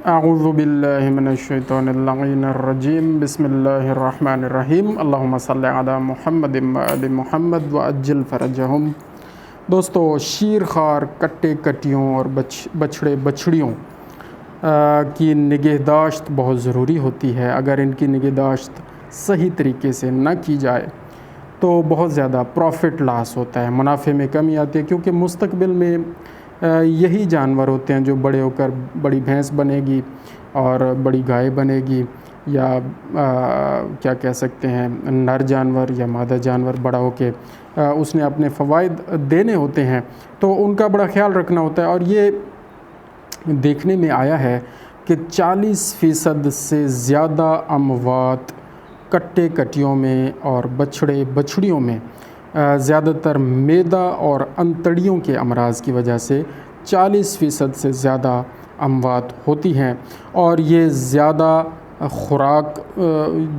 اعوذ باللہ من الشیطان اللعین الرجیم بسم اللہ الرحمن الرحیم اللہم صلی علی محمد وآل محمد وعجل فرجہم۔ دوستو، شیر خوار کٹے کٹیوں اور بچھڑے بچھڑیوں کی نگہداشت بہت ضروری ہوتی ہے۔ اگر ان کی نگہداشت صحیح طریقے سے نہ کی جائے تو بہت زیادہ پروفٹ لاس ہوتا ہے، منافع میں کمی آتی ہے، کیونکہ مستقبل میں یہی جانور ہوتے ہیں جو بڑے ہو کر بڑی بھینس بنے گی اور بڑی گائے بنے گی، یا کیا کہہ سکتے ہیں، نر جانور یا مادہ جانور بڑا ہو کے اس نے اپنے فوائد دینے ہوتے ہیں، تو ان کا بڑا خیال رکھنا ہوتا ہے۔ اور یہ دیکھنے میں آیا ہے کہ 40% سے زیادہ اموات کٹے کٹیوں میں اور بچھڑے بچھڑیوں میں زیادہ تر معدہ اور انتڑیوں کے امراض کی وجہ سے 40% سے زیادہ اموات ہوتی ہیں، اور یہ زیادہ خوراک،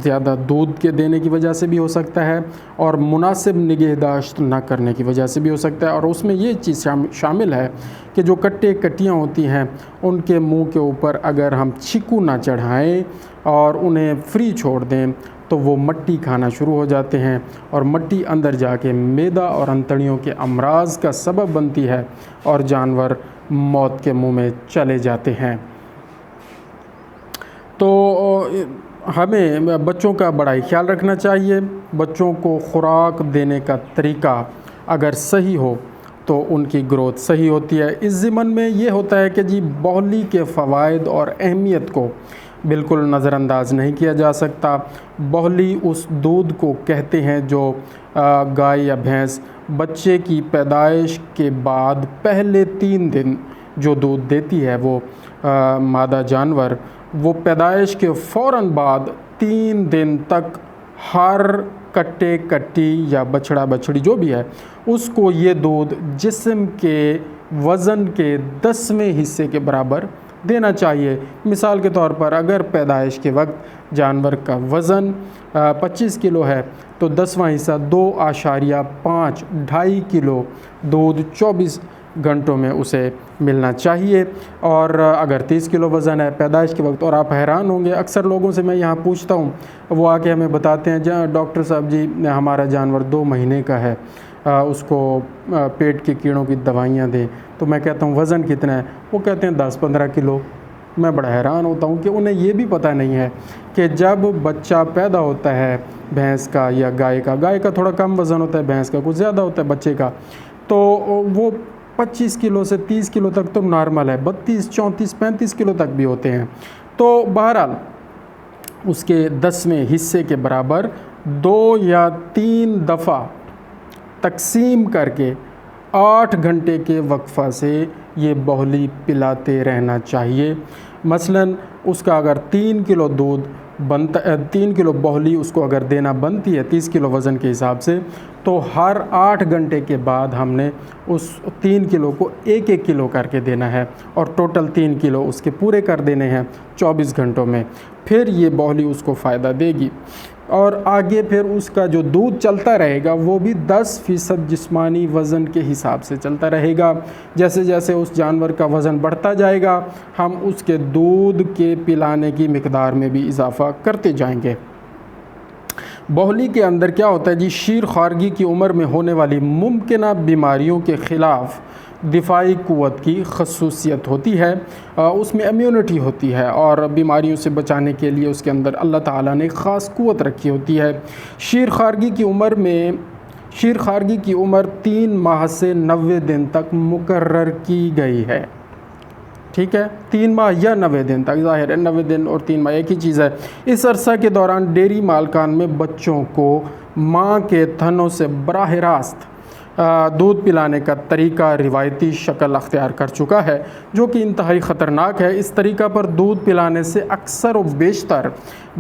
زیادہ دودھ کے دینے کی وجہ سے بھی ہو سکتا ہے، اور مناسب نگہداشت نہ کرنے کی وجہ سے بھی ہو سکتا ہے۔ اور اس میں یہ چیز شامل ہے کہ جو کٹے کٹیاں ہوتی ہیں ان کے منہ کے اوپر اگر ہم چیکو نہ چڑھائیں اور انہیں فری چھوڑ دیں تو وہ مٹی کھانا شروع ہو جاتے ہیں، اور مٹی اندر جا کے معدہ اور انتڑیوں کے امراض کا سبب بنتی ہے، اور جانور موت کے منہ میں چلے جاتے ہیں۔ تو ہمیں بچوں کا بڑا ہی خیال رکھنا چاہیے۔ بچوں کو خوراک دینے کا طریقہ اگر صحیح ہو تو ان کی گروتھ صحیح ہوتی ہے۔ اس ضمن میں یہ ہوتا ہے کہ بولی کے فوائد اور اہمیت کو بالکل نظر انداز نہیں کیا جا سکتا۔ بولی اس دودھ کو کہتے ہیں جو گائے یا بھینس بچے کی پیدائش کے بعد پہلے 3 دن جو دودھ دیتی ہے، وہ مادہ جانور وہ پیدائش کے فوراً بعد 3 دن تک ہر کٹے کٹی یا بچھڑا بچھڑی جو بھی ہے اس کو یہ دودھ جسم کے وزن کے 10ویں حصے کے برابر دینا چاہیے۔ مثال کے طور پر اگر پیدائش کے وقت جانور کا وزن 25 کلو ہے تو 10واں حصہ 2.5 2.5 کلو دودھ 24 گھنٹوں میں اسے ملنا چاہیے۔ اور اگر 30 کلو وزن ہے پیدائش کے وقت، اور آپ حیران ہوں گے، اکثر لوگوں سے میں یہاں پوچھتا ہوں، وہ آ کے ہمیں بتاتے ہیں ڈاکٹر صاحب جی ہمارا جانور 2 مہینے کا ہے، اس کو پیٹ کے کیڑوں کی دوائیاں دیں، تو میں کہتا ہوں وزن کتنا ہے؟ وہ کہتے ہیں 10-15 کلو۔ میں بڑا حیران ہوتا ہوں کہ انہیں یہ بھی پتہ نہیں ہے کہ جب بچہ پیدا ہوتا ہے بھینس کا یا گائے کا تھوڑا کم وزن ہوتا ہے، بھینس کا کچھ زیادہ ہوتا ہے بچے کا، تو وہ 25 کلو سے 30 کلو تک تو نارمل ہے، 32 34 35 کلو تک بھی ہوتے ہیں۔ تو بہرحال اس کے 10ویں حصے کے برابر 2 یا 3 دفعہ تقسیم کر کے 8 گھنٹے کے وقفہ سے یہ بولی پلاتے رہنا چاہیے۔ مثلاً اس کا اگر 3 کلو دودھ بنتا 3 کلو بولی اس کو اگر دینا بنتی ہے 30 کلو وزن کے حساب سے، تو ہر 8 گھنٹے کے بعد ہم نے اس 3 کلو کو 1 کلو کر کے دینا ہے، اور ٹوٹل 3 کلو اس کے پورے کر دینے ہیں 24 گھنٹوں میں۔ پھر یہ بولی اس کو فائدہ دے گی، اور آگے پھر اس کا جو دودھ چلتا رہے گا وہ بھی 10% جسمانی وزن کے حساب سے چلتا رہے گا۔ جیسے جیسے اس جانور کا وزن بڑھتا جائے گا ہم اس کے دودھ کے پلانے کی مقدار میں بھی اضافہ کرتے جائیں گے۔ بولی کے اندر کیا ہوتا ہے شیر خوارگی کی عمر میں ہونے والی ممکنہ بیماریوں کے خلاف دفاعی قوت کی خصوصیت ہوتی ہے، اس میں امیونٹی ہوتی ہے، اور بیماریوں سے بچانے کے لیے اس کے اندر اللہ تعالیٰ نے خاص قوت رکھی ہوتی ہے۔ شیر خوارگی کی عمر 3 ماہ سے 90 دن تک مقرر کی گئی ہے، ٹھیک ہے، 3 ماہ یا 90 دن تک، ظاہر ہے 90 دن اور 3 ماہ ایک ہی چیز ہے۔ اس عرصہ کے دوران ڈیری مالکان میں بچوں کو ماں کے تھنوں سے براہ راست دودھ پلانے کا طریقہ روایتی شکل اختیار کر چکا ہے، جو کہ انتہائی خطرناک ہے۔ اس طریقہ پر دودھ پلانے سے اکثر و بیشتر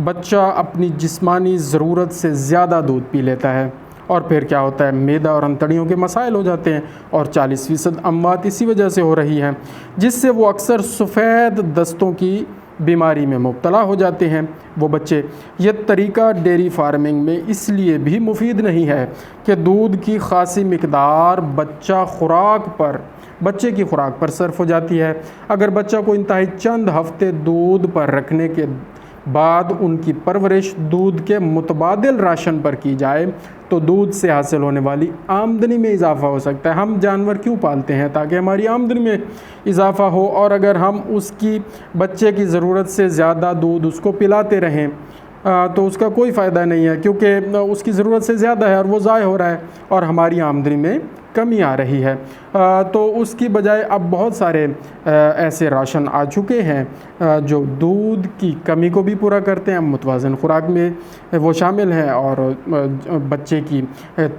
بچہ اپنی جسمانی ضرورت سے زیادہ دودھ پی لیتا ہے، اور پھر کیا ہوتا ہے معدہ اور انتڑیوں کے مسائل ہو جاتے ہیں، اور 40% اموات اسی وجہ سے ہو رہی ہیں، جس سے وہ اکثر سفید دستوں کی بیماری میں مبتلا ہو جاتے ہیں وہ بچے۔ یہ طریقہ ڈیری فارمنگ میں اس لیے بھی مفید نہیں ہے کہ دودھ کی خاصی مقدار بچہ خوراک پر بچے کی خوراک پر صرف ہو جاتی ہے۔ اگر بچہ کو انتہائی چند ہفتے دودھ پر رکھنے کے بعد ان کی پرورش دودھ کے متبادل راشن پر کی جائے تو دودھ سے حاصل ہونے والی آمدنی میں اضافہ ہو سکتا ہے۔ ہم جانور کیوں پالتے ہیں؟ تاکہ ہماری آمدنی میں اضافہ ہو، اور اگر ہم اس کی بچے کی ضرورت سے زیادہ دودھ اس کو پلاتے رہیں تو اس کا کوئی فائدہ نہیں ہے، کیونکہ اس کی ضرورت سے زیادہ ہے اور وہ ضائع ہو رہا ہے اور ہماری آمدنی میں کمی آ رہی ہے۔ تو اس کی بجائے اب بہت سارے ایسے راشن آ چکے ہیں جو دودھ کی کمی کو بھی پورا کرتے ہیں، متوازن خوراک میں وہ شامل ہیں اور بچے کی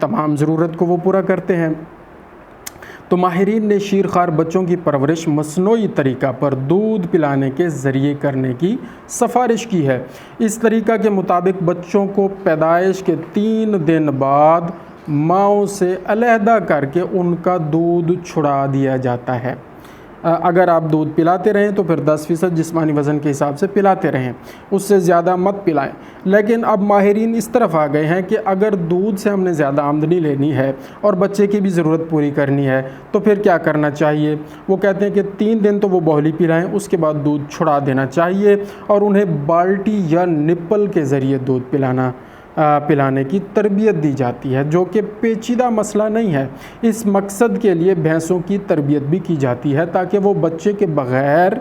تمام ضرورت کو وہ پورا کرتے ہیں۔ تو ماہرین نے شیرخوار بچوں کی پرورش مصنوعی طریقہ پر دودھ پلانے کے ذریعے کرنے کی سفارش کی ہے۔ اس طریقہ کے مطابق بچوں کو پیدائش کے 3 دن بعد ماؤں سے علیحدہ کر کے ان کا دودھ چھڑا دیا جاتا ہے۔ اگر آپ دودھ پلاتے رہیں تو پھر 10% جسمانی وزن کے حساب سے پلاتے رہیں، اس سے زیادہ مت پلائیں۔ لیکن اب ماہرین اس طرف آ گئے ہیں کہ اگر دودھ سے ہم نے زیادہ آمدنی لینی ہے اور بچے کی بھی ضرورت پوری کرنی ہے تو پھر کیا کرنا چاہیے؟ وہ کہتے ہیں کہ 3 دن تو وہ بولی پلائیں، اس کے بعد دودھ چھڑا دینا چاہیے اور انہیں بالٹی یا نپل کے ذریعے دودھ پلانے کی تربیت دی جاتی ہے، جو کہ پیچیدہ مسئلہ نہیں ہے۔ اس مقصد کے لیے بھینسوں کی تربیت بھی کی جاتی ہے تاکہ وہ بچے کے بغیر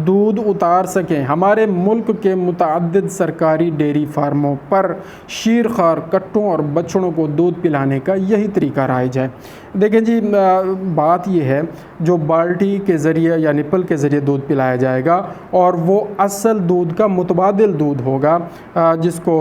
دودھ اتار سکیں۔ ہمارے ملک کے متعدد سرکاری ڈیری فارموں پر شیرخوار کٹوں اور بچڑوں کو دودھ پلانے کا یہی طریقہ رائج ہے۔ دیکھیں جی، بات یہ ہے جو بالٹی کے ذریعے یا نپل کے ذریعے دودھ پلایا جائے گا اور وہ اصل دودھ کا متبادل دودھ ہوگا، جس کو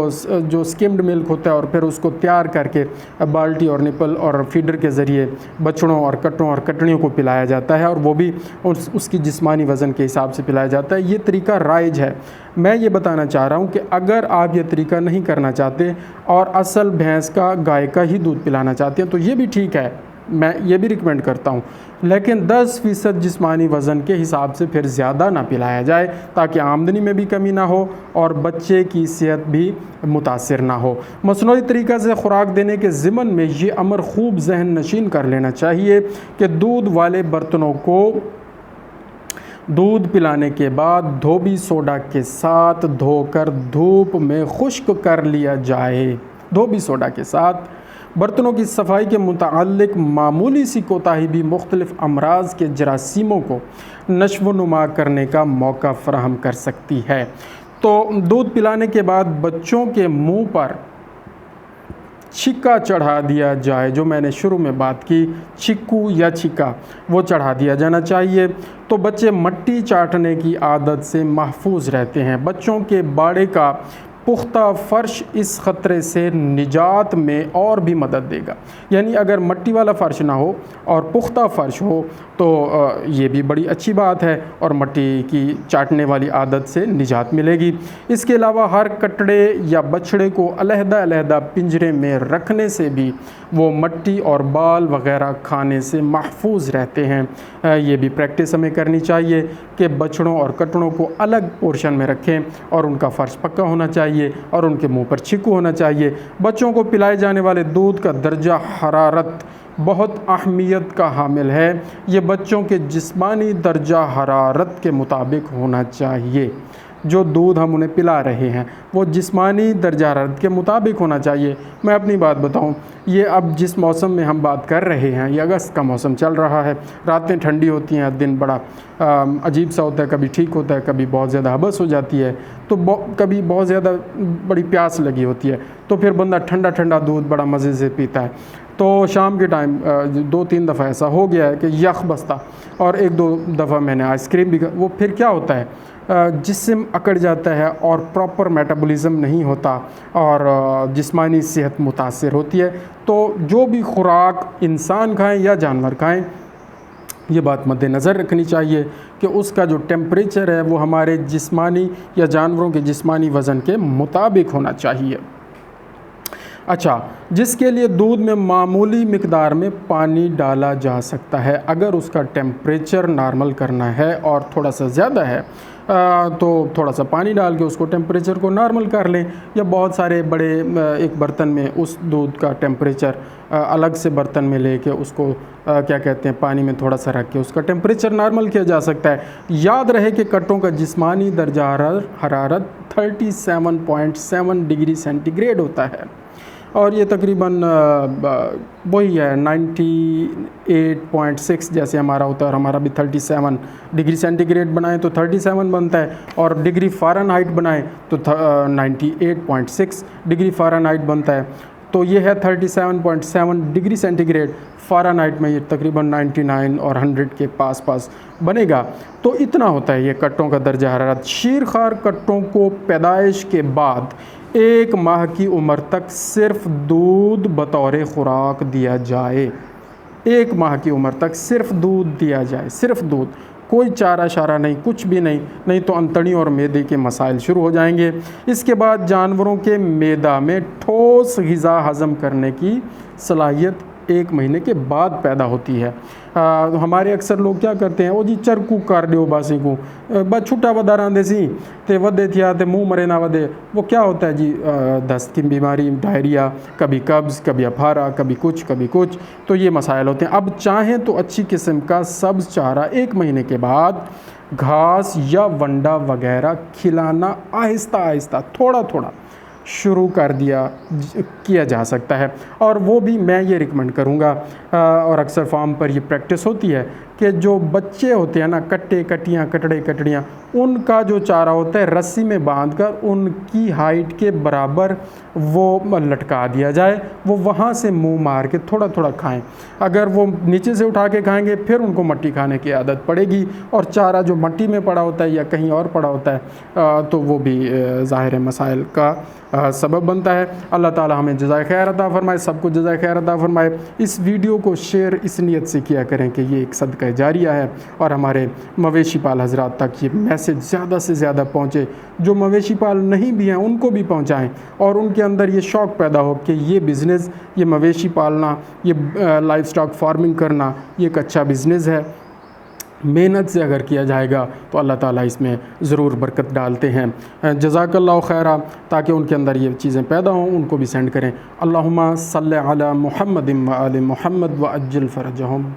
جو سکمڈ ملک ہوتا ہے اور پھر اس کو تیار کر کے بالٹی اور نپل اور فیڈر کے ذریعے بچڑوں اور کٹوں اور کٹڑیوں کو پلایا جاتا ہے، اور وہ بھی اس کی جسمانی وزن کے حساب سے پلایا جاتا ہے۔ یہ طریقہ رائج ہے۔ میں یہ بتانا چاہ رہا ہوں کہ اگر آپ یہ طریقہ نہیں کرنا چاہتے اور اصل بھینس کا گائے کا ہی دودھ پلانا چاہتے ہیں تو یہ بھی ٹھیک ہے، میں یہ بھی ریکمینڈ کرتا ہوں، لیکن 10% جسمانی وزن کے حساب سے پھر زیادہ نہ پلایا جائے تاکہ آمدنی میں بھی کمی نہ ہو اور بچے کی صحت بھی متاثر نہ ہو۔ مصنوعی طریقہ سے خوراک دینے کے ضمن میں یہ امر خوب ذہن نشین کر لینا چاہیے کہ دودھ والے برتنوں کو دودھ پلانے کے بعد دھوبی سوڈا کے ساتھ دھو کر دھوپ میں خشک کر لیا جائے۔ دھوبی سوڈا کے ساتھ برتنوں کی صفائی کے متعلق معمولی سی کوتاہی بھی مختلف امراض کے جراثیموں کو نشو و نما کرنے کا موقع فراہم کر سکتی ہے۔ تو دودھ پلانے کے بعد بچوں کے منہ پر چھکا چڑھا دیا جائے، جو میں نے شروع میں بات کی، چھکو یا چھکا، وہ چڑھا دیا جانا چاہیے، تو بچے مٹی چاٹنے کی عادت سے محفوظ رہتے ہیں۔ بچوں کے باڑے کا پختہ فرش اس خطرے سے نجات میں اور بھی مدد دے گا۔ یعنی اگر مٹی والا فرش نہ ہو اور پختہ فرش ہو تو یہ بھی بڑی اچھی بات ہے اور مٹی کی چاٹنے والی عادت سے نجات ملے گی۔ اس کے علاوہ ہر کٹڑے یا بچھڑے کو علیحدہ علیحدہ پنجرے میں رکھنے سے بھی وہ مٹی اور بال وغیرہ کھانے سے محفوظ رہتے ہیں۔ یہ بھی پریکٹس ہمیں کرنی چاہیے کہ بچڑوں اور کٹڑوں کو الگ پورشن میں رکھیں اور ان کا فرش پکا ہونا چاہیے اور ان کے منہ پر چھکو ہونا چاہیے۔ بچوں کو پلائے جانے والے دودھ کا درجہ حرارت بہت اہمیت کا حامل ہے۔ یہ بچوں کے جسمانی درجہ حرارت کے مطابق ہونا چاہیے۔ جو دودھ ہم انہیں پلا رہے ہیں وہ جسمانی درجہ حرارت کے مطابق ہونا چاہیے۔ میں اپنی بات بتاؤں، یہ اب جس موسم میں ہم بات کر رہے ہیں، یہ اگست کا موسم چل رہا ہے، راتیں ٹھنڈی ہوتی ہیں، دن بڑا عجیب سا ہوتا ہے، کبھی ٹھیک ہوتا ہے، کبھی بہت زیادہ حبس ہو جاتی ہے، تو کبھی بہت زیادہ بڑی پیاس لگی ہوتی ہے، تو پھر بندہ ٹھنڈا ٹھنڈا دودھ بڑا مزے سے پیتا ہے۔ تو شام کے ٹائم 2-3 دفعہ ایسا ہو گیا ہے کہ یخ بستا، اور 1-2 دفعہ میں نے آئس کریم بھی، وہ پھر کیا ہوتا ہے، جسم اکڑ جاتا ہے اور پراپر میٹابولزم نہیں ہوتا اور جسمانی صحت متاثر ہوتی ہے۔ تو جو بھی خوراک انسان کھائیں یا جانور کھائیں، یہ بات مد نظر رکھنی چاہیے کہ اس کا جو ٹیمپریچر ہے وہ ہمارے جسمانی یا جانوروں کے جسمانی وزن کے مطابق ہونا چاہیے۔ اچھا، جس کے لیے دودھ میں معمولی مقدار میں پانی ڈالا جا سکتا ہے، اگر اس کا ٹیمپریچر نارمل کرنا ہے اور تھوڑا سا زیادہ ہے تو تھوڑا سا پانی ڈال کے اس کو ٹیمپریچر کو نارمل کر لیں، یا بہت سارے بڑے ایک برتن میں اس دودھ کا ٹیمپریچر الگ سے برتن میں لے کے اس کو کیا کہتے ہیں پانی میں تھوڑا سا رکھ کے اس کا ٹیمپریچر نارمل کیا جا سکتا ہے۔ یاد رہے کہ کٹوں کا جسمانی درجہ حرارت 37.7 ڈگری سینٹی گریڈ ہوتا ہے، اور یہ تقریباً وہی ہے 98.6 جیسے ہمارا ہوتا ہے، اور ہمارا بھی 37 ڈگری سینٹی گریڈ بنائیں تو 37 بنتا ہے، اور ڈگری فارن ہائٹ بنائیں تو 98.6 ڈگری فارن ہائٹ بنتا ہے۔ تو یہ ہے 37.7 ڈگری سینٹی گریڈ، فارن ہائٹ میں یہ تقریباً 99 اور 100 کے پاس پاس بنے گا۔ تو اتنا ہوتا ہے یہ کٹوں کا درجہ حرارت۔ شیرخوار کٹوں کو پیدائش کے بعد 1 ماہ کی عمر تک صرف دودھ بطور خوراک دیا جائے، 1 ماہ کی عمر تک صرف دودھ دیا جائے، صرف دودھ، کوئی چارہ شارہ نہیں، کچھ بھی نہیں تو انتڑی اور معدے کے مسائل شروع ہو جائیں گے۔ اس کے بعد جانوروں کے معدہ میں ٹھوس غذا ہضم کرنے کی صلاحیت 1 مہینے کے بعد پیدا ہوتی ہے۔ ہمارے اکثر لوگ کیا کرتے ہیں، وہ جی چرکو کارڈیو باسی کو بس چھٹا ودا راندے سی تے ودے تھیا تے منہ مرے نہ ودے، وہ کیا ہوتا ہے جی دست کی بیماری، ڈائریا، کبھی قبض، کبھی اپھارا، کبھی کچھ کبھی کچھ، تو یہ مسائل ہوتے ہیں۔ اب چاہیں تو اچھی قسم کا سبز چارہ 1 مہینے کے بعد گھاس یا ونڈا وغیرہ کھلانا آہستہ آہستہ تھوڑا تھوڑا شروع کیا جا سکتا ہے، اور وہ بھی میں یہ ریکمنڈ کروں گا، اور اکثر فارم پر یہ پریکٹس ہوتی ہے کہ جو بچے ہوتے ہیں نا، کٹے کٹیاں کٹڑے کٹڑیاں، ان کا جو چارہ ہوتا ہے رسی میں باندھ کر ان کی ہائٹ کے برابر وہ لٹکا دیا جائے، وہ وہاں سے منہ مار کے تھوڑا تھوڑا کھائیں۔ اگر وہ نیچے سے اٹھا کے کھائیں گے پھر ان کو مٹی کھانے کی عادت پڑے گی، اور چارہ جو مٹی میں پڑا ہوتا ہے یا کہیں اور پڑا ہوتا ہے تو وہ بھی ظاہر مسائل کا سبب بنتا ہے۔ اللہ تعالی ہمیں جزائے خیر عطا فرمائے، سب کو جزائے خیر عطا فرمائے۔ اس ویڈیو کو شیئر اس نیت سے کیا کریں کہ یہ ایک صدقہ جاریہ ہے، اور ہمارے مویشی پال حضرات تک یہ میسج زیادہ سے زیادہ پہنچے، جو مویشی پال نہیں بھی ہیں ان کو بھی پہنچائیں، اور ان کے اندر یہ شوق پیدا ہو کہ یہ بزنس، یہ مویشی پالنا، یہ لائف سٹاک فارمنگ کرنا، یہ ایک اچھا بزنس ہے۔ محنت سے اگر کیا جائے گا تو اللہ تعالیٰ اس میں ضرور برکت ڈالتے ہیں۔ جزاک اللہ خیرہ، تاکہ ان کے اندر یہ چیزیں پیدا ہوں ان کو بھی سینڈ کریں۔ اللہم صلی علی محمد و آل محمد وعجل فرجہم۔